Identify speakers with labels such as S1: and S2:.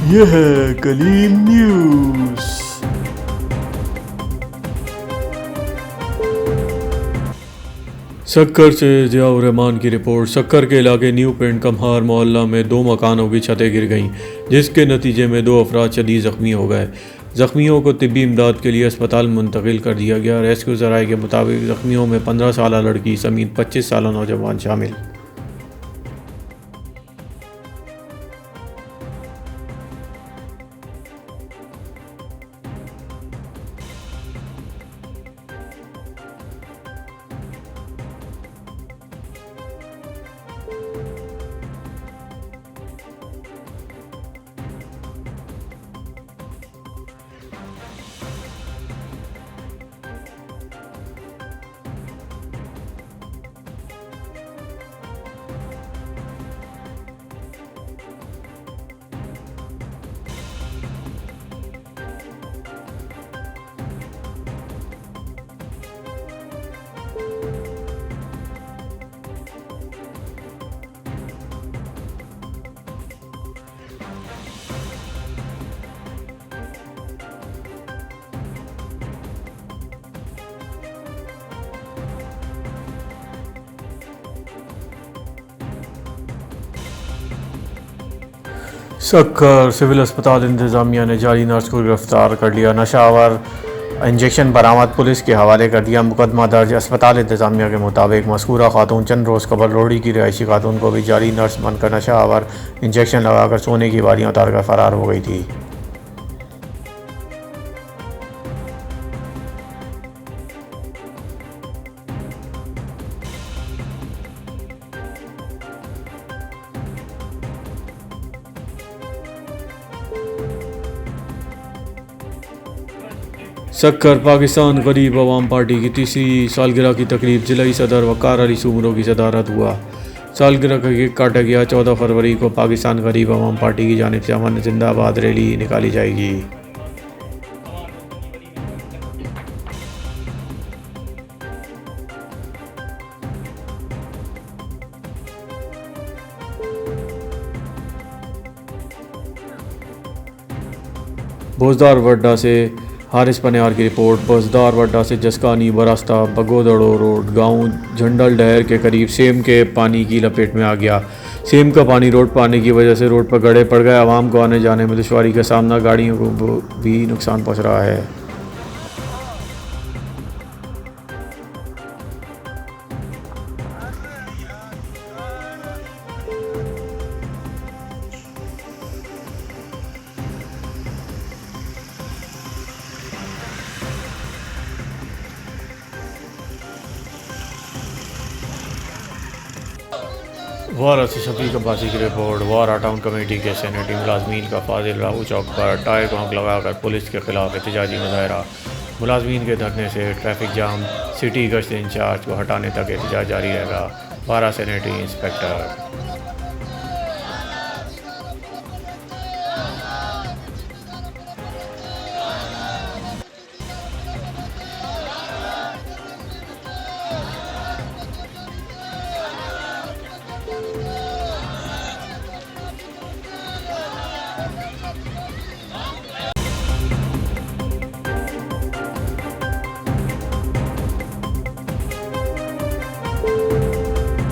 S1: यह है कलीम न्यूज़। सक्कर से ज़ियाउर रहमान की रिपोर्ट। सक्कर के इलाके न्यू पिंड कमहार मोहल्ला में 2 मकानों की छतें गिर गईं, जिसके नतीजे में 2 अफराद शदीद ज़ख्मी हो गए। ज़ख्मियों को तिब्बी इमदाद के लिए अस्पताल मुंतकिल कर दिया गया। रेस्क्यू ज़राए के मुताबिक ज़ख्मियों में 15 साला लड़की समेत 25 साला नौजवान शामिल। सक्कर सिविल अस्पताल इंतज़ामिया ने जाली नर्स को गिरफ्तार कर लिया। नशावर इंजेक्शन बरामद, पुलिस के हवाले कर दिया। मुकदमा दर्ज। अस्पताल इंतज़ामिया के मुताबिक मज़कूरा खातून चंद रोज़ कबल लोहड़ी की रिहायशी खातून को भी जाली नर्स बनकर नशावर इंजेक्शन लगाकर सोने की वारियाँ उतार कर फ़रार हो गई थी। सक्कर पाकिस्तान गरीब अवाम पार्टी की तीसरी सालगिरह की तकरीब ज़िलाई सदर वक़ार अली सूमरों की सदारत हुआ। सालगिरह का केक काटा गया। 14 फरवरी को पाकिस्तान गरीब अवाम पार्टी की जानिब से अमन जिंदाबाद रैली निकाली जाएगी। भोजदार वड्डा से हारिस पनियार की रिपोर्ट। भोजदार वड्डा से जसकानी बरास्ता बगोदड़ो रोड गांव झंडल डहर के करीब सेम के पानी की लपेट में आ गया। सेम का पानी रोड पर आने की वजह से रोड पर गड्ढे पड़ गए। आवाम को आने जाने में दुश्वारी का सामना, गाड़ियों को भी नुकसान पहुंच रहा है। वारा से शफीक अब्बासी की रिपोर्ट। वारा टाउन कमेटी के सेनेटरी मुलाजमीन का फाजिल राहू चौक पर टायर पंख लगाकर पुलिस के खिलाफ एहतजाजी मुजाहरा। मुलाजमीन के धरने से ट्रैफिक जाम, सिटी गश्त इंचार्ज को हटाने तक एहतजाज जारी रहेगा। वारा सेनेटरी इंस्पेक्टर।